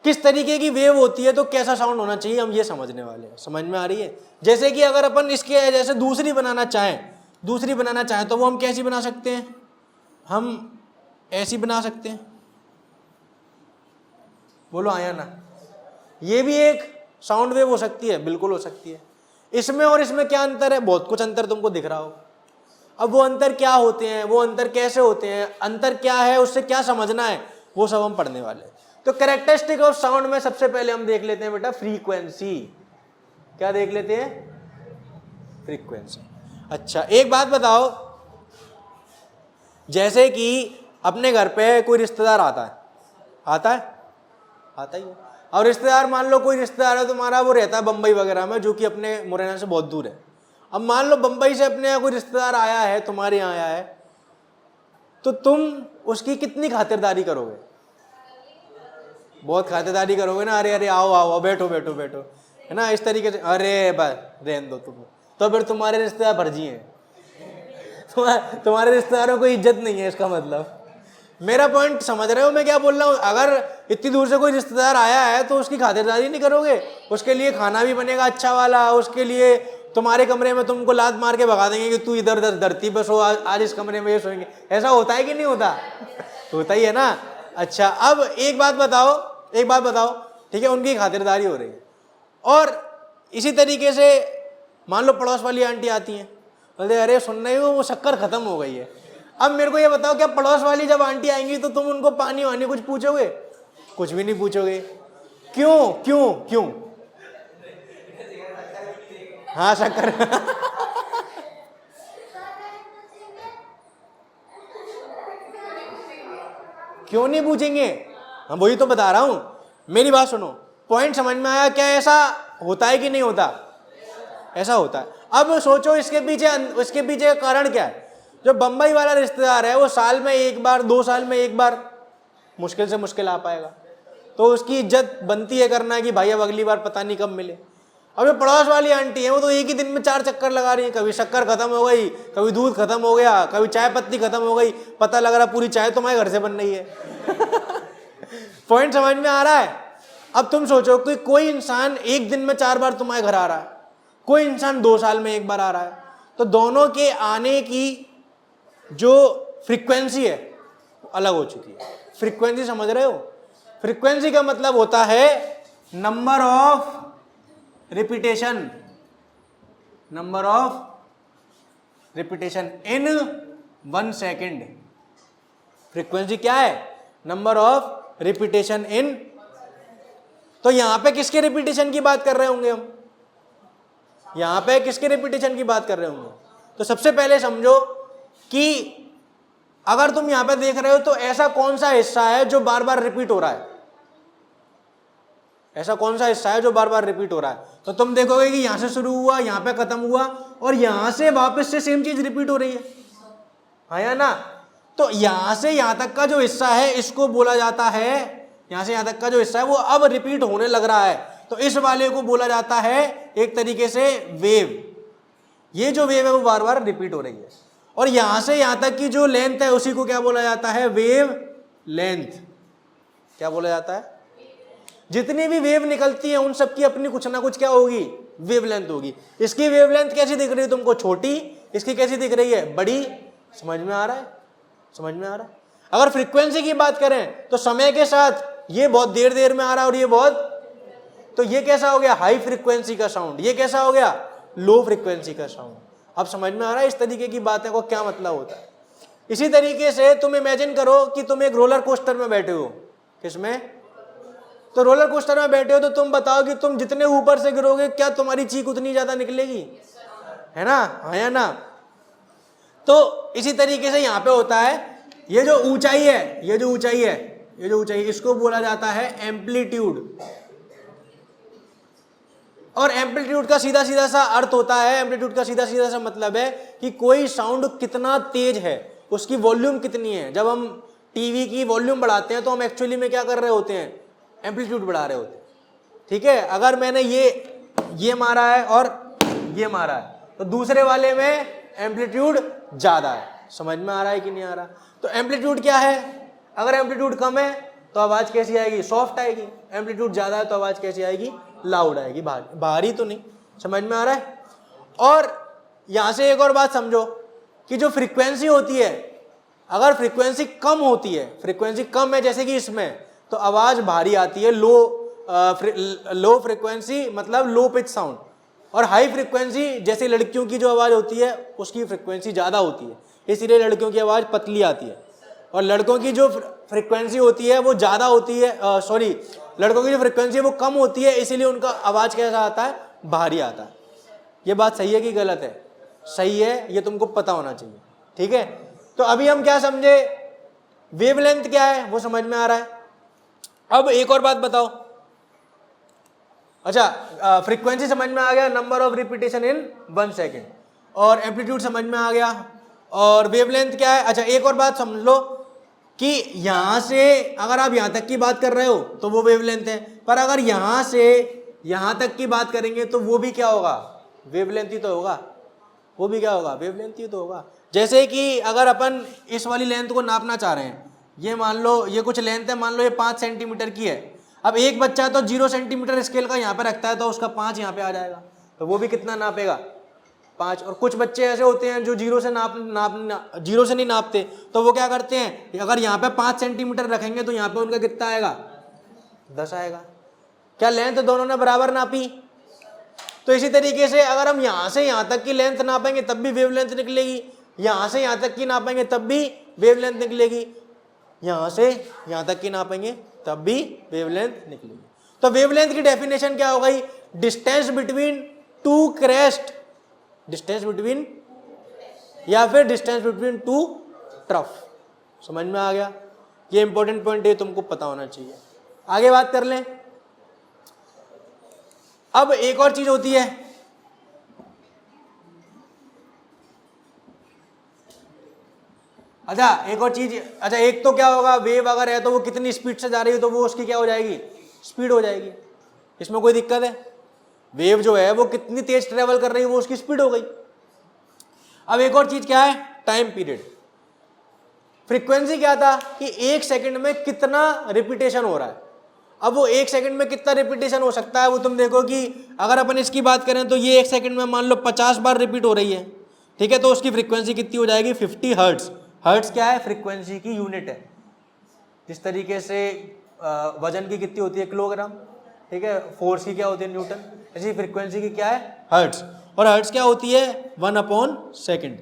किस तरीके की वेव होती है तो कैसा साउंड होना चाहिए, हम ये समझने वाले हैं। समझ में आ रही है? जैसे कि अगर अपन इसके जैसे दूसरी बनाना चाहें तो वो हम कैसी बना सकते हैं? हम ऐसी बना सकते हैं। बोलो आया ना? ये भी एक साउंड वेव हो सकती है, बिल्कुल हो सकती है। इसमें और इसमें क्या अंतर है? बहुत कुछ अंतर तुमको दिख रहा हो। अब वो अंतर क्या होते हैं, वो अंतर कैसे होते हैं, अंतर क्या है, उससे क्या समझना है, वो सब हम पढ़ने वाले हैं। तो कैरेक्टरिस्टिक ऑफ साउंड में सबसे पहले हम देख लेते हैं बेटा फ्रीक्वेंसी। क्या देख लेते हैं? फ्रीक्वेंसी। अच्छा एक बात बताओ, जैसे कि अपने घर पे कोई रिश्तेदार आता ही है, और रिश्तेदार मान लो कोई रिश्तेदार है तुम्हारा, वो रहता है बंबई वगैरह में, जो कि अपने मुरैना से बहुत दूर है। अब मान लो बंबई से अपने यहाँ कोई रिश्तेदार आया है, तुम्हारे यहाँ आया है, तो तुम उसकी कितनी खातिरदारी करोगे? बहुत खातिरदारी करोगे ना, अरे अरे आओ आओ बैठो बैठो बैठो, है ना, इस तरीके से। अरे बस रहने दो तुम, तो फिर तुम्हारे रिश्तेदार भर्जी हैं, तुम्हारे रिश्तेदारों को इज्जत नहीं है, इसका मतलब। मेरा पॉइंट समझ रहे हो मैं क्या बोल रहा हूँ? अगर इतनी दूर से कोई रिश्तेदार आया है तो उसकी खातिरदारी नहीं करोगे? उसके लिए खाना भी बनेगा अच्छा वाला, उसके लिए तुम्हारे कमरे में तुमको लात मार के भगा देंगे कि तू इधर उधर धरती पे सो, आज इस कमरे में ये सोएंगे। ऐसा होता है कि नहीं होता? होता ही है ना। अच्छा अब एक बात बताओ, ठीक है, उनकी खातिरदारी हो रही है। और इसी तरीके से मान लो पड़ोस वाली आंटी आती हैं, बोलते अरे सुन रही हो वो शक्कर खत्म हो गई है। अब मेरे को ये बताओ, क्या पड़ोस वाली जब आंटी आएंगी तो तुम उनको पानी वानी कुछ पूछोगे? कुछ भी नहीं पूछोगे। क्यों क्यों क्यों? हाँ शक्कर क्यों नहीं पूछेंगे? हम वही तो बता रहा हूं, मेरी बात सुनो, पॉइंट समझ में आया? क्या ऐसा होता है कि नहीं होता? ऐसा होता है। अब सोचो इसके पीछे कारण क्या है? जो बंबई वाला रिश्तेदार है वो साल में एक बार, 2 साल में एक बार मुश्किल से मुश्किल आ पाएगा, तो उसकी इज्जत बनती है करना कि भाई अब अगली बार पता नहीं कब मिले। अब ये पड़ोस वाली आंटी है, वो तो एक ही दिन में 4 चक्कर लगा रही है, कभी शक्कर खत्म हो गई, कभी दूध खत्म हो गया, कभी चाय पत्ती खत्म हो गई, पता लग रहा पूरी चाय तुम्हारे घर से बन रही है। पॉइंट समझ में आ रहा है? अब तुम सोचो कि कोई इंसान एक दिन में 4 बार तुम्हारे घर आ रहा है, कोई इंसान 2 साल में एक बार आ रहा है, तो दोनों के आने की जो फ्रीक्वेंसी है अलग हो चुकी है। फ्रीक्वेंसी समझ रहे हो? फ्रीक्वेंसी का मतलब होता है number of repetition in 1 second. Frequency क्या है? नंबर ऑफ रिपीटेशन इन। तो यहां पे किसके रिपीटेशन की बात कर रहे होंगे हम? यहां पे किसके रिपीटेशन की बात कर रहे होंगे? तो सबसे पहले समझो कि अगर तुम यहां पे देख रहे हो तो ऐसा कौन सा हिस्सा है जो बार बार रिपीट हो रहा है? ऐसा कौन सा हिस्सा है जो बार बार रिपीट हो रहा है? तो तुम देखोगे कि यहां से शुरू हुआ, यहां पे खत्म हुआ, और यहां से वापस से सेम चीज रिपीट हो रही है, हाँ या ना? तो यहां से यहां तक का जो हिस्सा है इसको बोला जाता है, यहां से यहां तक का जो हिस्सा है वो अब रिपीट होने लग रहा है, तो इस वाले को बोला जाता है एक तरीके से वेव। ये जो वेव है वो बार बार रिपीट हो रही है। और यहां से यहां तक की जो लेंथ है उसी को क्या बोला जाता है? Wave length. क्या बोला जाता है? जितनी भी वेव निकलती है उन सब की अपनी कुछ ना कुछ क्या होगी? वेवलेंथ होगी। इसकी वेवलेंथ कैसी दिख रही है तुमको? छोटी। इसकी कैसी दिख रही है? बड़ी। समझ में आ रहा है? समझ में आ रहा है? अगर फ्रीक्वेंसी की बात करें तो समय के साथ ये बहुत देर में आ रहा है और ये बहुत, तो ये कैसा हो गया? हाई फ्रीक्वेंसी का साउंड। ये कैसा हो गया? लो फ्रीक्वेंसी का साउंड। अब समझ में आ रहा है इस तरीके की बातें को क्या मतलब होता है? इसी तरीके से तुम इमेजिन करो कि तुम एक रोलर कोस्टर में बैठे हो। किसमें? तो रोलर कोस्टर में बैठे हो तो तुम बताओ कि तुम जितने ऊपर से गिरोगे क्या तुम्हारी चीख उतनी ज्यादा निकलेगी? है ना, हाँ या ना? तो इसी तरीके से यहां पे होता है। ये जो ऊंचाई है, इसको बोला जाता है एम्पलीट्यूड। और एम्पलीट्यूड का सीधा सीधा सा अर्थ होता है, एम्पलीट्यूड का सीधा सीधा सा मतलब है कि कोई साउंड कितना तेज है, उसकी वॉल्यूम कितनी है। जब हम टीवी की वॉल्यूम बढ़ाते हैं तो हम एक्चुअली में क्या कर रहे होते हैं, एम्पलीट्यूड बढ़ा रहे होते हैं। ठीक है, अगर मैंने ये मारा है और ये मारा है तो दूसरे वाले में एम्पलीट्यूड ज्यादा है। समझ में आ रहा है कि नहीं आ रहा? तो एम्पलीट्यूड क्या है, अगर एम्पलीट्यूड कम है तो आवाज कैसी आएगी, सॉफ्ट आएगी। एम्पलीट्यूड ज्यादा है तो आवाज कैसी आएगी, लाउड आएगी, भारी तो नहीं। समझ में आ रहा है? और यहां से एक और बात समझो कि जो फ्रीक्वेंसी होती है, अगर फ्रीक्वेंसी कम होती है, फ्रीक्वेंसी कम है जैसे कि इसमें, तो आवाज भारी आती है। लो फ्रीक्वेंसी मतलब लो पिच साउंड, और हाई फ्रीक्वेंसी जैसे लड़कियों की जो आवाज होती है उसकी फ्रीक्वेंसी ज्यादा होती है, इसीलिए लड़कियों की आवाज पतली आती है। और लड़कों की जो फ्रीक्वेंसी होती है वो ज्यादा होती है, लड़कों की जो फ्रीक्वेंसी है वो कम होती है, इसीलिए उनका आवाज कैसा आता है, भारी आता है। ये बात सही है कि गलत है? सही है, ये तुमको पता होना चाहिए। ठीक है, तो अभी हम क्या समझे, वेवलेंथ क्या है वो समझ में आ रहा है। अब एक और बात बताओ, अच्छा फ्रीक्वेंसी समझ में आ गया, number of repetition in 1 second, और एम्पलीट्यूड समझ में आ गया, और वेवलेंथ क्या है। अच्छा एक और बात समझ लो कि यहां से अगर आप यहां तक की बात कर रहे हो तो वो वेवलेंथ है, पर अगर यहां से यहां तक की बात करेंगे तो वो भी क्या होगा, वेवलेंथ ही तो होगा। वो भी क्या होगा, वेवलेंथ ही तो होगा। जैसे कि अगर अपन इस वाली लेंथ को नापना चाह रहे हैं, ये मान लो ये कुछ लेंथ है, मान लो ये 5 सेंटीमीटर की है। अब एक बच्चा तो 0 सेंटीमीटर स्केल का यहाँ पे रखता है तो उसका 5 यहाँ पे आ जाएगा, तो वो भी कितना नापेगा, 5। और कुछ बच्चे ऐसे होते हैं जो 0 से जीरो से नहीं नापते, तो वो क्या करते हैं, अगर यहाँ पे 5 सेंटीमीटर रखेंगे तो यहाँ पे उनका कितना आएगा, 10 आएगा। क्या लेंथ दोनों ने बराबर नापी? तो इसी तरीके से अगर हम यहाँ से यहाँ तक की लेंथ नापेंगे तब भी वेवलेंथ निकलेगी, यहाँ से यहाँ तक की नापेंगे तब भी वेवलेंथ निकलेगी, यहाँ से यहाँ तक की नापेंगे तब भी वेवलेंथ निकलेगी। तो वेवलेंथ की डेफिनेशन क्या हो गई, distance between two crest, distance between या फिर डिस्टेंस बिटवीन टू ट्रफ। समझ में आ गया? ये इंपॉर्टेंट पॉइंट है, तुमको पता होना चाहिए। आगे बात कर लें। अब एक और चीज होती है, अच्छा एक और चीज, अच्छा एक तो क्या होगा, वेव अगर है तो वो कितनी स्पीड से जा रही है तो वो उसकी क्या हो जाएगी, स्पीड हो जाएगी। इसमें कोई दिक्कत है? वेव जो है वो कितनी तेज ट्रेवल कर रही है वो उसकी स्पीड हो गई। अब एक और चीज क्या है, टाइम पीरियड। फ्रीक्वेंसी क्या था कि 1 सेकंड में कितना रिपीटेशन हो रहा है। अब वो 1 सेकंड में कितना रिपीटेशन हो सकता है वो तुम देखो कि अगर अपन इसकी बात करें तो ये 1 सेकंड में मान लो 50 बार रिपीट हो रही है, ठीक है, तो उसकी फ्रीक्वेंसी कितनी हो जाएगी, 50 हर्ट्ज। हर्ट्ज क्या है, फ्रीक्वेंसी की यूनिट है। जिस तरीके से वजन की कितनी होती है, किलोग्राम, ठीक है, फोर्स की क्या होती है, न्यूटन, ऐसी फ्रीक्वेंसी की क्या है, हर्ट्ज। और हर्ट्ज क्या होती है, 1/सेकंड।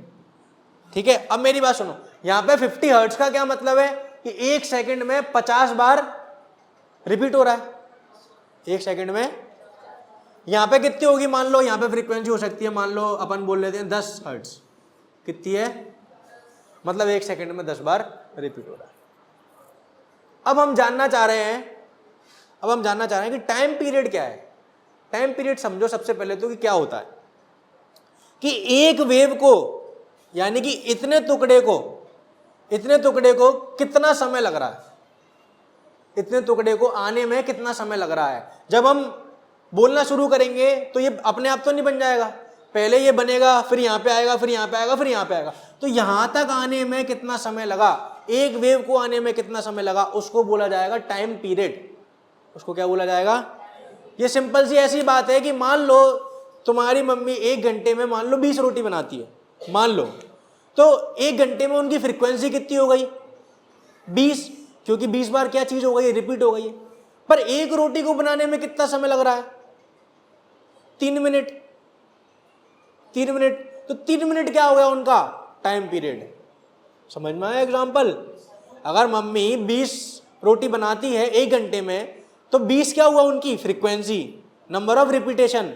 ठीक है, अब मेरी बात सुनो, यहाँ पे 50 हर्ट्ज का क्या मतलब है कि 1 सेकंड में 50 बार रिपीट हो रहा है। 1 सेकंड में यहाँ पे कितनी होगी, मान लो यहाँ पे फ्रीक्वेंसी हो सकती है, मान लो अपन बोल लेते हैं 10 हर्ट्ज। कितनी है, मतलब 1 सेकंड में 10 बार रिपीट हो रहा है। अब हम जानना चाह रहे हैं कि टाइम पीरियड क्या है। टाइम पीरियड समझो सबसे पहले तो कि क्या होता है कि एक वेव को, यानी कि इतने टुकड़े को कितना समय लग रहा है, इतने टुकड़े को आने में कितना समय लग रहा है। जब हम बोलना शुरू करेंगे तो ये अपने आप तो नहीं बन जाएगा, पहले ये बनेगा, फिर यहाँ पे आएगा, फिर यहाँ पे आएगा, फिर यहाँ पे आएगा। तो यहां तक आने में कितना समय लगा, एक वेव को आने में कितना समय लगा, उसको बोला जाएगा टाइम पीरियड। उसको क्या बोला जाएगा? ये सिंपल सी ऐसी बात है कि मान लो तुम्हारी मम्मी 1 घंटे में मान लो 20 रोटी बनाती है, मान लो, तो 1 घंटे में उनकी फ्रीक्वेंसी कितनी हो गई, 20, क्योंकि 20 बार क्या चीज हो गई, रिपीट हो गई है। पर एक रोटी को बनाने में कितना समय लग रहा है, 3 मिनट। 3 मिनट, तो 3 मिनट क्या हो गया उनका टाइम पीरियड। समझ में आया एग्जांपल? अगर मम्मी 20 रोटी बनाती है 1 घंटे में, तो 20 क्या हुआ उनकी फ्रीक्वेंसी, नंबर ऑफ रिपीटेशन।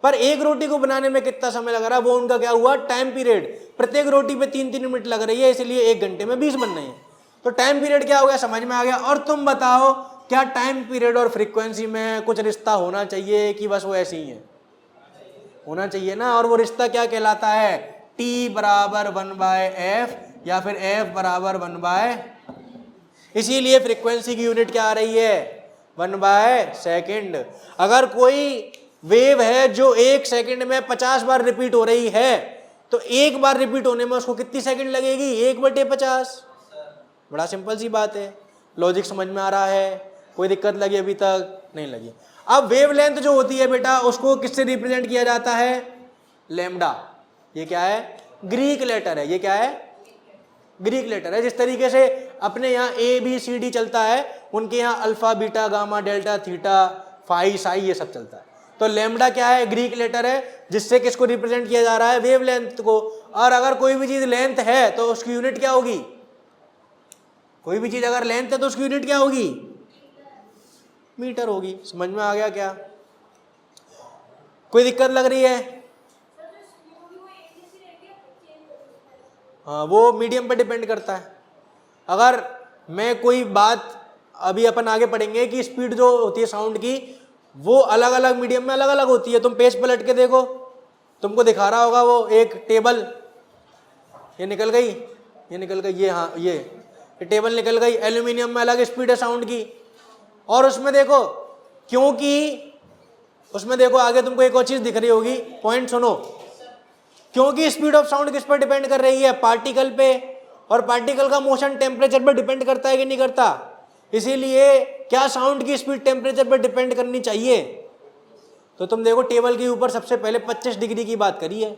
पर एक रोटी को बनाने में कितना समय लग रहा है, वो उनका क्या हुआ, टाइम पीरियड। प्रत्येक रोटी पे 3-3 मिनट लग रही है, इसलिए 1 घंटे में 20 बन रही है। तो टाइम पीरियड क्या हो गया, समझ में आ गया। और तुम बताओ क्या टाइम पीरियड और फ्रीक्वेंसी में कुछ रिश्ता होना चाहिए कि बस वो ऐसे ही है? होना चाहिए ना। और वो रिश्ता क्या कहलाता है, T बराबर 1/f या फिर f बराबर 1/। इसीलिए फ्रीक्वेंसी की यूनिट क्या आ रही है, 1/सेकंड। अगर कोई वेव है जो 1 सेकंड में 50 बार रिपीट हो रही है, तो एक बार रिपीट होने में उसको कितनी सेकंड लगेगी, 1/50। बड़ा सिंपल सी बात है, लॉजिक समझ में आ रहा है, कोई दिक्कत लगी अभी तक, नहीं लगी। अब वेवलेंथ जो होती है बेटा, उसको किससे रिप्रेजेंट किया जाता है, लैम्डा। ये क्या है, ग्रीक लेटर है। ये क्या है, ग्रीक लेटर है। जिस तरीके से अपने यहाँ ABCD चलता है, उनके यहाँ alpha beta gamma delta theta phi psi ये सब चलता है। तो लैम्डा क्या है, ग्रीक लेटर है, जिससे किसको रिप्रेजेंट किया जा रहा है, वेवलेंथ को। और अगर कोई भी चीज लेंथ है तो उसकी यूनिट क्या होगी, कोई भी चीज अगर लेंथ है तो उसकी यूनिट क्या होगी, मीटर होगी। समझ में आ गया क्या, कोई दिक्कत लग रही है? हाँ, वो मीडियम पे डिपेंड करता है। अगर मैं कोई बात, अभी अपन आगे पढ़ेंगे कि स्पीड जो होती है साउंड की, वो अलग अलग मीडियम में अलग अलग होती है। तुम पेज पलट के देखो, तुमको दिखा रहा होगा वो एक टेबल, ये निकल गई, ये निकल गई, ये हाँ ये टेबल निकल गई। एल्यूमिनियम में अलग स्पीड है साउंड की। और उसमें देखो, क्योंकि उसमें देखो आगे तुमको एक और चीज दिख रही होगी, पॉइंट सुनो। क्योंकि स्पीड ऑफ साउंड किस पर डिपेंड कर रही है, पार्टिकल पे। और पार्टिकल का मोशन टेम्परेचर पर डिपेंड करता है कि नहीं करता। इसीलिए क्या साउंड की स्पीड टेम्परेचर पर डिपेंड करनी चाहिए। तो तुम देखो टेबल के ऊपर सबसे पहले 25 डिग्री की बात करी है।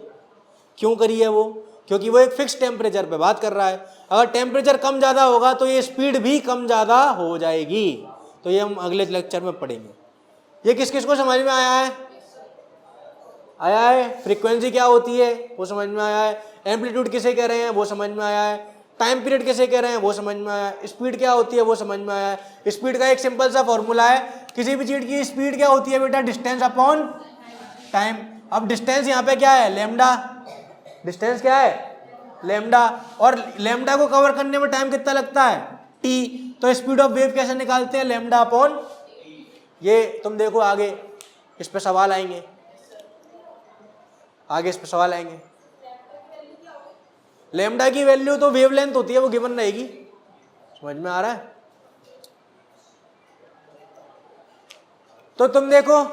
क्यों करी है वो, क्योंकि वो एक फिक्स टेम्परेचर पे बात कर रहा है। अगर टेम्परेचर कम ज़्यादा होगा तो ये स्पीड भी कम ज़्यादा हो जाएगी। तो ये हम अगले लेक्चर में पढ़ेंगे। ये किस किस को समझ में आया है, आया है? फ्रीक्वेंसी क्या होती है वो समझ में आया है, एम्पलीट्यूड किसे कह रहे हैं वो समझ में आया है, टाइम पीरियड किसे कह रहे हैं वो समझ में आया है, स्पीड क्या होती है वो समझ में आया है। स्पीड का एक सिंपल सा फॉर्मूला है, किसी भी चीज की स्पीड क्या होती है बेटा, डिस्टेंस अपॉन टाइम। अब डिस्टेंस यहाँ पे क्या है, लैम्डा। डिस्टेंस क्या है, लैम्डा। और लैम्डा को कवर करने में टाइम कितना लगता है, टी। तो स्पीड ऑफ वेव कैसे निकालते हैं, लैम्डा अपॉन ये। तुम देखो आगे इस पे सवाल आएंगे, आगे इस पे सवाल आएंगे। लैम्डा की वैल्यू तो वेवलेंथ होती है, वो गिवन रहेगी। समझ में आ रहा है? तो तुम देखो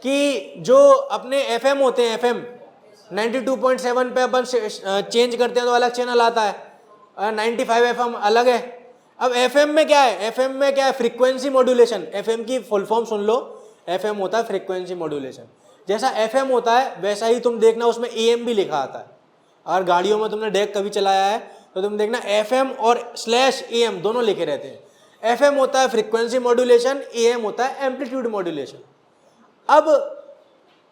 कि जो अपने FM होते हैं, FM 92.7 पे अपन चेंज करते हैं तो अलग चैनल आता है, 95 FM अलग है। अब FM में क्या है, FM में क्या है, फ्रीक्वेंसी मॉड्यूलेशन। FM की फुल फॉर्म सुन लो, FM होता है फ्रीक्वेंसी मॉड्यूलेशन। जैसा FM होता है वैसा ही तुम देखना उसमें AM भी लिखा आता है। अगर गाड़ियों में तुमने डेक कभी चलाया है तो तुम देखना FM और /AM दोनों लिखे रहते हैं। FM होता है फ्रीक्वेंसी मॉड्यूलेशन, AM होता है एम्पलीट्यूड मॉड्यूलेशन। अब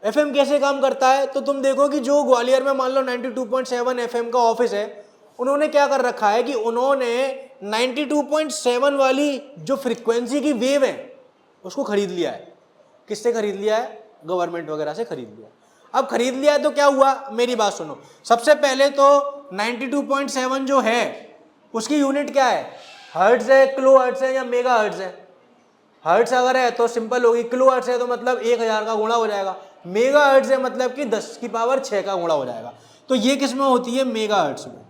FM कैसे काम करता है, तो तुम देखो कि जो ग्वालियर में मान लो 92.7 FM का ऑफिस है, उन्होंने क्या कर रखा है कि उन्होंने 92.7 वाली जो फ्रीक्वेंसी की वेव है उसको खरीद लिया है। किससे खरीद लिया है, गवर्नमेंट वगैरह से खरीद लिया। अब खरीद लिया है तो क्या हुआ, मेरी बात सुनो। सबसे पहले तो 92.7 जो है उसकी यूनिट क्या है, हर्ट्ज है, किलो हर्ट्ज है या मेगा हर्ट्ज है। हर्ट्ज अगर है तो सिंपल होगी, किलो हर्ट्ज है तो मतलब 1000 का गुणा हो जाएगा, मेगा हर्ट्ज है मतलब कि 10⁶ का गुणा हो जाएगा। तो ये किस में होती है, मेगा हर्ट्ज में।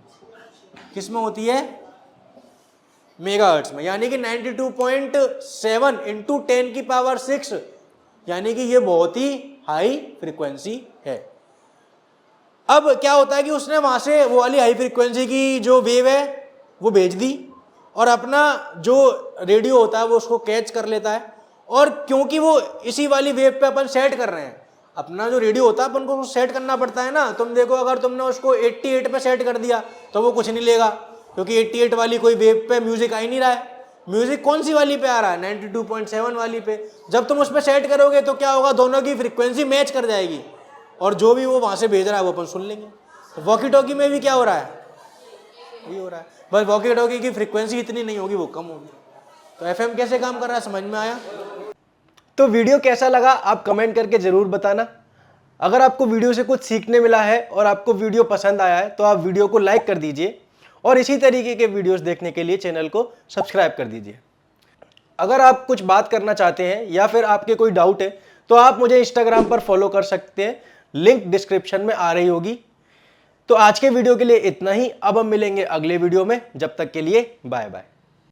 किस में होती है, मेगा हर्ट्ज में। यानी कि 92.7 इंटू 10⁶, यानी कि ये बहुत ही हाई फ्रीक्वेंसी है। अब क्या होता है कि उसने वहां से वो वाली हाई फ्रीक्वेंसी की जो वेव है वो भेज दी, और अपना जो रेडियो होता है वो उसको कैच कर लेता है। और क्योंकि वो इसी वाली वेव पे अपन सेट कर रहे हैं, अपना जो रेडियो होता है अपन को सेट करना पड़ता है ना। तुम देखो अगर तुमने उसको 88 पे सेट कर दिया तो वो कुछ नहीं लेगा, क्योंकि 88 वाली कोई वेव पे म्यूजिक आ ही नहीं रहा है। म्यूजिक कौन सी वाली पे आ रहा है, 92.7 वाली पे। जब तुम उस पर सेट करोगे तो क्या होगा, दोनों की फ्रीक्वेंसी मैच कर जाएगी, और जो भी वो वहां से भेज रहा है वो अपन सुन लेंगे। वॉकी टॉकी में भी क्या हो रहा है, ये हो रहा है, बस वॉकी टॉकी की फ्रीक्वेंसी इतनी नहीं होगी, वो कम होगी। तो FM कैसे काम कर रहा है, समझ में आया? तो वीडियो कैसा लगा आप कमेंट करके ज़रूर बताना। अगर आपको वीडियो से कुछ सीखने मिला है और आपको वीडियो पसंद आया है तो आप वीडियो को लाइक कर दीजिए, और इसी तरीके के वीडियोस देखने के लिए चैनल को सब्सक्राइब कर दीजिए। अगर आप कुछ बात करना चाहते हैं या फिर आपके कोई डाउट है तो आप मुझे इंस्टाग्राम पर फॉलो कर सकते हैं, लिंक डिस्क्रिप्शन में आ रही होगी। तो आज के वीडियो के लिए इतना ही। अब हम मिलेंगे अगले वीडियो में, जब तक के लिए बाय बाय।